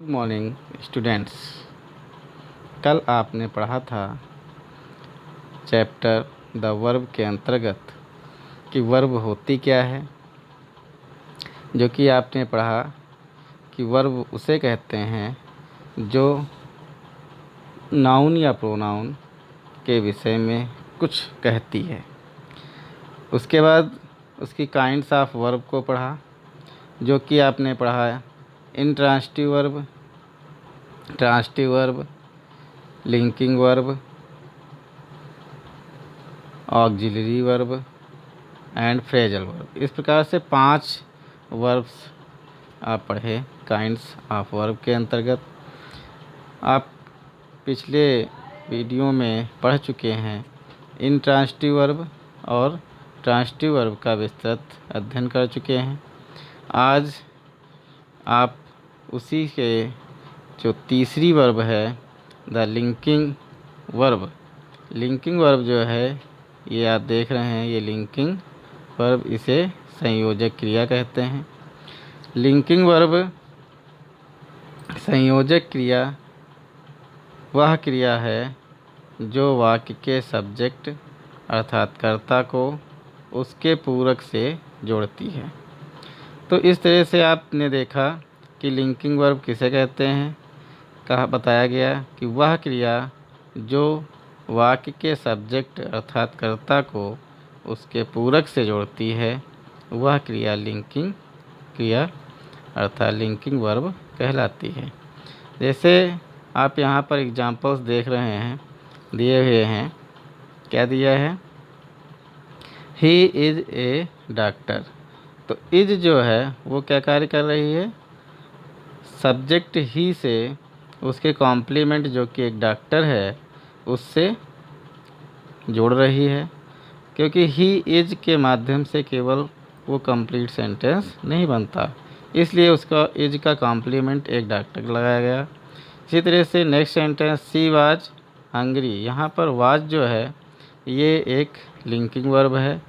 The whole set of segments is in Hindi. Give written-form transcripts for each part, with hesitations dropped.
Good morning students. कल आपने पढ़ा था चैप्टर द वर्ब के अंतर्गत कि वर्ब होती क्या है। जो कि आपने पढ़ा कि वर्ब उसे कहते हैं जो नाउन या प्रोनाउन के विषय में कुछ कहती है। उसके बाद उसकी काइंड्स ऑफ वर्ब को पढ़ा, जो कि आपने पढ़ा intransitive verb, transitive verb, linking verb, auxiliary verb and phrasal verb. इस प्रकार से 5 वर्ब्स आप पढ़े काइंड्स ऑफ वर्ब के अंतर्गत। आप पिछले वीडियो में पढ़ चुके हैं इंट्रांसिटिव वर्ब और ट्रांसिटिव वर्ब का विस्तृत अध्ययन कर चुके हैं। आज आप उसी के जो तीसरी वर्ब है the linking verb. Linking verb जो है ये आप देख रहे हैं, ये लिंकिंग वर्ब, इसे संयोजक क्रिया कहते हैं। लिंकिंग वर्ब संयोजक क्रिया वह क्रिया है जो वाक्य के सब्जेक्ट अर्थात कर्ता को उसके पूरक से जोड़ती है। तो इस तरह से आपने देखा कि लिंकिंग वर्ब किसे कहते हैं। कहा बताया गया कि वह क्रिया जो वाक्य के सब्जेक्ट अर्थात कर्ता को उसके पूरक से जोड़ती है, वह क्रिया लिंकिंग क्रिया अर्थात लिंकिंग वर्ब कहलाती है। जैसे आप यहाँ पर एग्जांपल्स देख रहे हैं, दिए हुए हैं। क्या दिया है? He is a doctor. तो इज जो है वो क्या कार्य कर रही है? सब्जेक्ट ही से उसके कॉम्प्लीमेंट जो कि एक डॉक्टर है उससे जोड़ रही है, क्योंकि ही इज के माध्यम से केवल वो कंप्लीट सेंटेंस नहीं बनता, इसलिए उसका इज का कॉम्प्लीमेंट एक डॉक्टर लगाया गया। इसी तरह से next sentence she was hungry. यहाँ पर वाज जो है ये एक लिंकिंग वर्ब है,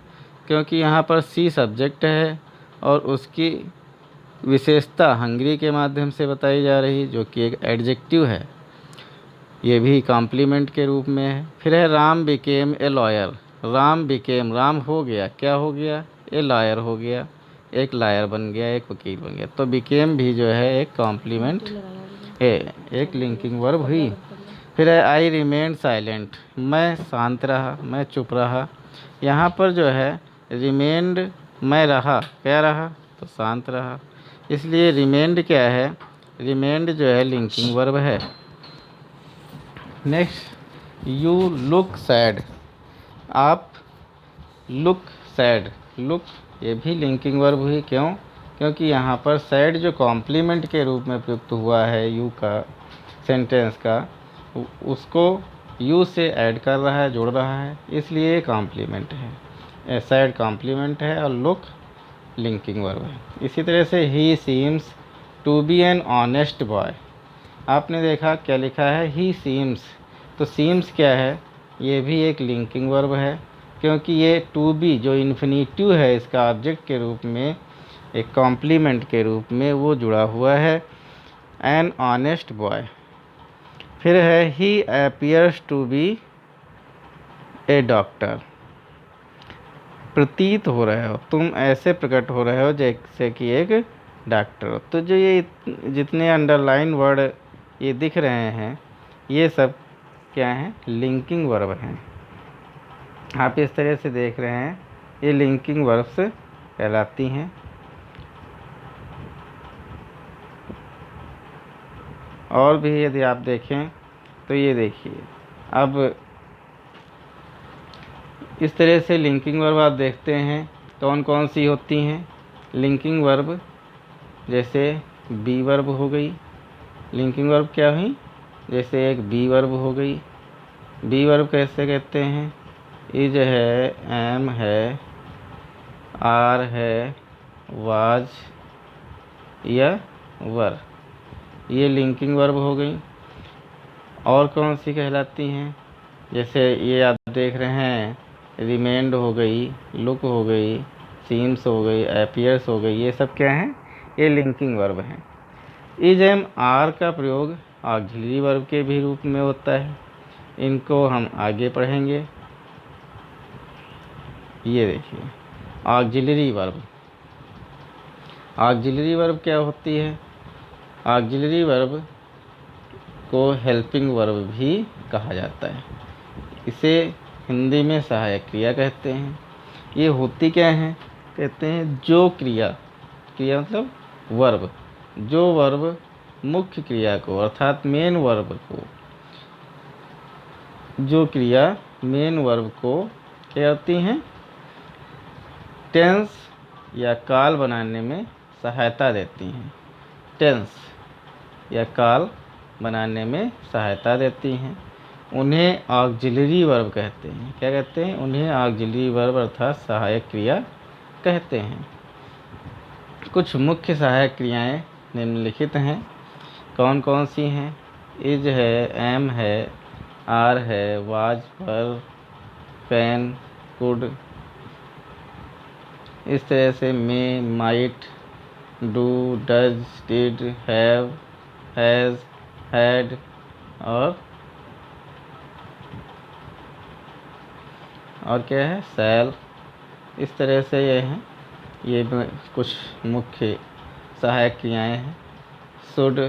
क्योंकि यहाँ पर सी सब्जेक्ट है और उसकी विशेषता हंग्री के माध्यम से बताई जा रही, जो कि एक एडजेक्टिव है, ये भी कॉम्प्लीमेंट के रूप में है। फिर है Ram became a lawyer. Ram became, Ram हो गया, क्या हो गया? ए लॉयर हो गया, एक लायर बन गया, एक वकील बन गया। तो बिकेम भी जो है एक कॉम्प्लीमेंट है, एक लिंकिंग वर्ब हुई। फिर है आई रिमेन साइलेंट। मैं शांत रहा, मैं चुप रहा। यहाँ पर जो है रिमेंड, मैं रहा, क्या रहा? तो शांत रहा, इसलिए रिमेंड क्या है? रिमेंड जो है लिंकिंग वर्ब है। Next you look sad. आप लुक सैड, लुक ये भी लिंकिंग वर्ब हुई। क्यों? क्योंकि यहाँ पर सैड जो कॉम्प्लीमेंट के रूप में प्रयुक्त हुआ है यू का सेंटेंस का, उसको यू से ऐड कर रहा है, जोड़ रहा है, इसलिए कॉम्प्लीमेंट है। सैड कॉम्प्लीमेंट है और लुक लिंकिंग वर्ब है। इसी तरह से he seems to be an honest boy. आपने देखा क्या लिखा है? ही सीम्स। तो सीम्स क्या है? ये भी एक लिंकिंग वर्ब है, क्योंकि ये टू बी जो इन्फिनेटिव है इसका ऑब्जेक्ट के रूप में, एक कॉम्प्लीमेंट के रूप में वो जुड़ा हुआ है, एन ऑनेस्ट बॉय। फिर है he appears to be a doctor. प्रतीत हो रहे हो, तुम ऐसे प्रकट हो रहे हो जैसे कि एक डॉक्टर हो। तो जो ये जितने अंडरलाइन वर्ड ये दिख रहे हैं, ये सब क्या हैं? लिंकिंग वर्ब हैं। आप इस तरह से देख रहे हैं, ये लिंकिंग वर्ब्स कहलाती हैं। और भी यदि आप देखें तो ये देखिए, अब इस तरह से लिंकिंग वर्ब आप देखते हैं कौन कौन सी होती हैं। लिंकिंग वर्ब जैसे बी वर्ब हो गई। लिंकिंग वर्ब क्या हुई? जैसे एक बी वर्ब हो गई। बी वर्ब कैसे कहते हैं? इज है, एम है, आर है, वाज या वर, ये लिंकिंग वर्ब हो गई। और कौन सी कहलाती हैं? जैसे ये आप देख रहे हैं, रिमेंड हो गई, लुक हो गई, सीम्स हो गई, अपीयर्स हो गई, ये सब क्या हैं? ये लिंकिंग वर्ब हैं। इज एम आर का प्रयोग ऑक्सिलरी वर्ब के भी रूप में होता है। इनको हम आगे पढ़ेंगे। ये देखिए ऑक्सिलरी वर्ब। ऑक्सिलरी वर्ब क्या होती है? ऑक्सिलरी वर्ब को हेल्पिंग वर्ब भी कहा जाता है। इसे हिंदी में सहायक क्रिया कहते हैं। ये होती क्या है? कहते हैं जो क्रिया, क्रिया मतलब वर्ब, जो वर्ब मुख्य क्रिया को अर्थात मेन वर्ब को, जो क्रिया मेन वर्ब को क्या करती हैं? टेंस या काल बनाने में सहायता देती हैं। टेंस या काल बनाने में सहायता देती हैं। उन्हें ऑक्सिलरी वर्ब कहते हैं। क्या कहते हैं? उन्हें ऑक्सिलरी वर्ब अर्थात सहायक क्रिया कहते हैं। कुछ मुख्य सहायक क्रियाएं निम्नलिखित हैं। कौन कौन सी हैं? इज है, एम है, आर है, वाज, वर, कैन, कुड, इस तरह से may, might, do, does, did, have, has, had और क्या है? शैल। इस तरह से ये हैं, ये कुछ मुख्य सहायक क्रियाएं हैं। Should,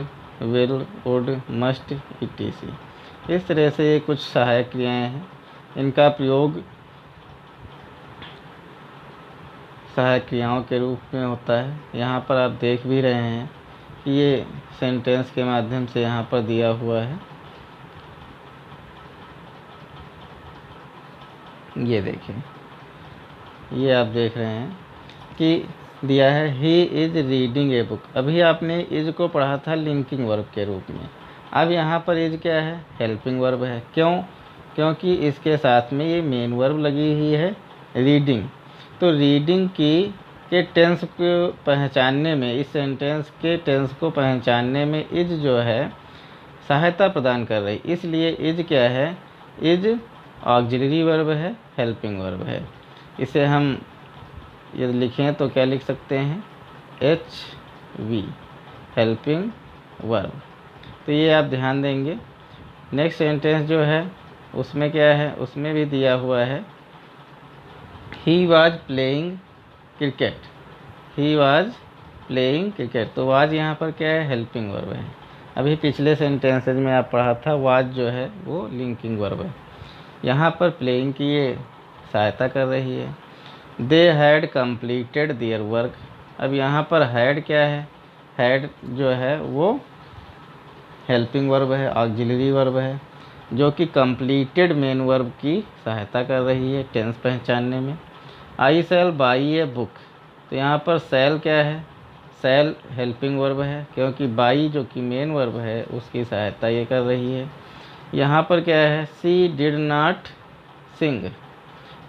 will, would, must, etc। इस तरह से ये कुछ सहायक क्रियाएं हैं। इनका प्रयोग सहायक क्रियाओं के रूप में होता है। यहाँ पर आप देख भी रहे हैं कि ये सेंटेंस के माध्यम से यहाँ पर दिया हुआ है। ये देखें, ये आप देख रहे हैं कि दिया है he is reading a book. अभी आपने इज को पढ़ा था लिंकिंग वर्ब के रूप में। अब यहाँ पर इज क्या है? हेल्पिंग वर्ब है। क्यों? क्योंकि इसके साथ में ये मेन वर्ब लगी हुई है रीडिंग। तो रीडिंग के टेंस को पहचानने में, इस सेंटेंस के टेंस को पहचानने में इज जो है सहायता प्रदान कर रही। इसलिए इज क्या है? इज ऑक्सिलरी वर्ब है, हेल्पिंग वर्ब है। इसे हम यदि लिखें तो क्या लिख सकते हैं? HV, helping verb. तो ये आप ध्यान देंगे। नेक्स्ट सेंटेंस जो है उसमें क्या है? उसमें भी दिया हुआ है he was playing cricket. He was playing cricket. तो वाज यहाँ पर क्या है? हेल्पिंग वर्ब है। अभी पिछले सेंटेंसेज में आप पढ़ा था वाज जो है वो लिंकिंग वर्ब है। यहाँ पर प्लेइंग की ये सहायता कर रही है। They had completed their work. अब यहाँ पर हैड क्या है? हैड जो है वो हेल्पिंग वर्ब है, ऑक्सिलरी वर्ब है, जो कि कंप्लीटेड मेन वर्ब की सहायता कर रही है टेंस पहचानने में। आई शैल बाई ए बुक। तो यहाँ पर शैल क्या है? शैल हेल्पिंग वर्ब है, क्योंकि बाई जो कि मेन वर्ब है उसकी सहायता ये कर रही है। यहाँ पर क्या है? सी डिड नॉट सिंग।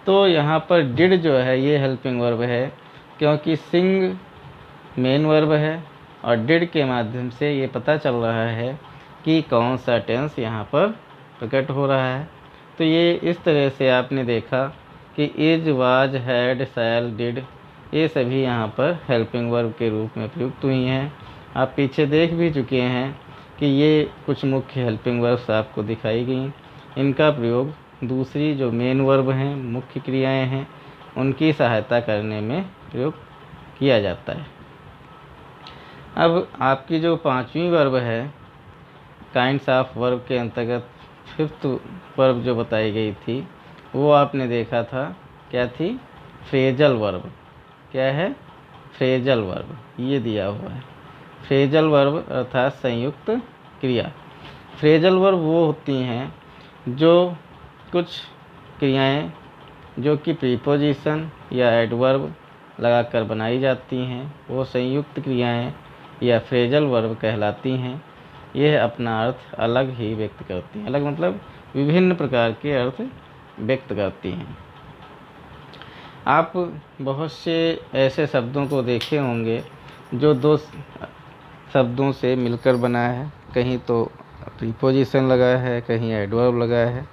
तो यहाँ पर डिड जो है ये हेल्पिंग वर्ब है, क्योंकि सिंग मेन वर्ब है और डिड के माध्यम से ये पता चल रहा है कि कौन सा टेंस यहाँ पर प्रकट हो रहा है। तो ये इस तरह से आपने देखा कि is, was, had, shall, did ये सभी यहाँ पर हेल्पिंग वर्ब के रूप में प्रयुक्त हुई हैं। आप पीछे देख भी चुके हैं कि ये कुछ मुख्य हेल्पिंग वर्ब्स आपको दिखाई गई। इनका प्रयोग दूसरी जो मेन वर्ब हैं, मुख्य क्रियाएं हैं, उनकी सहायता करने में प्रयोग किया जाता है। अब आपकी जो पांचवी वर्ब है काइंड्स ऑफ वर्ब के अंतर्गत फिफ्थ वर्ब जो बताई गई थी वो आपने देखा था, क्या थी? Phrasal verb. क्या है? Phrasal verb. ये दिया हुआ है फ्रेजल वर्ब अर्थात संयुक्त क्रिया। फ्रेजल वर्ब वो होती हैं जो कुछ क्रियाएं जो कि प्रीपोजिशन या एडवर्ब लगाकर बनाई जाती हैं, वो संयुक्त क्रियाएं या फ्रेजल वर्ब कहलाती हैं। यह अपना अर्थ अलग ही व्यक्त करती हैं। अलग मतलब विभिन्न प्रकार के अर्थ व्यक्त करती हैं। आप बहुत से ऐसे शब्दों को देखे होंगे जो दो शब्दों से मिलकर बना है, कहीं तो प्रीपोजिशन लगा है, कहीं एडवर्ब लगा है।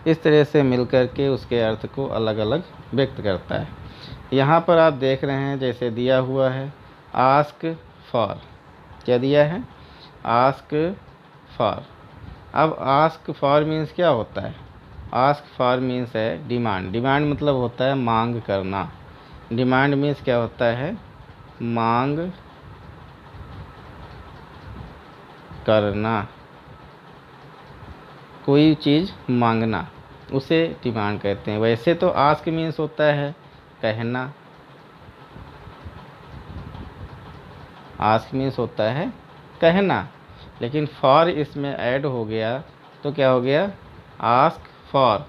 इस तरह से मिलकर के उसके अर्थ को अलग अलग व्यक्त करता है। यहाँ पर आप देख रहे हैं जैसे दिया हुआ है आस्क फॉर। क्या दिया है? Ask for. अब आस्क फॉर मीन्स क्या होता है? आस्क फॉर मीन्स है डिमांड। डिमांड मतलब होता है मांग करना। डिमांड मीन्स क्या होता है? मांग करना, कोई चीज़ मांगना, उसे डिमांड कहते हैं। वैसे तो आस्क मीन्स होता है कहना, आस्क मीन्स होता है कहना, लेकिन फॉर इसमें ऐड हो गया तो क्या हो गया? आस्क फॉर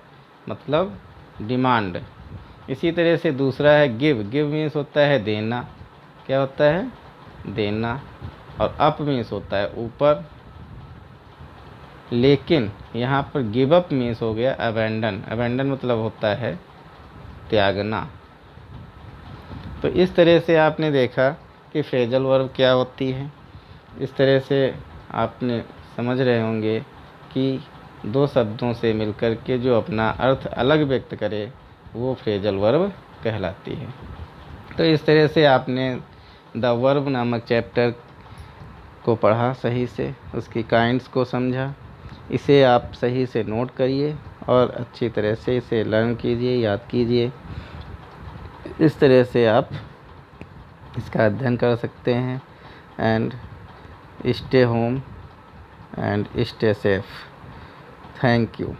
मतलब डिमांड। इसी तरह से दूसरा है गिव। गिव मीन्स होता है देना। क्या होता है? देना। और अप मीन्स होता है ऊपर। लेकिन यहाँ पर गिव अप मीन्स हो गया अबेंडन। अबेंडन मतलब होता है त्यागना। तो इस तरह से आपने देखा कि फ्रेजल वर्ब क्या होती है। इस तरह से आपने समझ रहे होंगे कि दो शब्दों से मिलकर के जो अपना अर्थ अलग व्यक्त करे वो फ्रेजल वर्ब कहलाती है। तो इस तरह से आपने द वर्ब नामक चैप्टर को पढ़ा सही से, उसकी काइंड्स को समझा। इसे आप सही से नोट करिए और अच्छी तरह से इसे लर्न कीजिए, याद कीजिए। इस तरह से आप इसका अध्ययन कर सकते हैं। And stay home and stay safe. Thank you.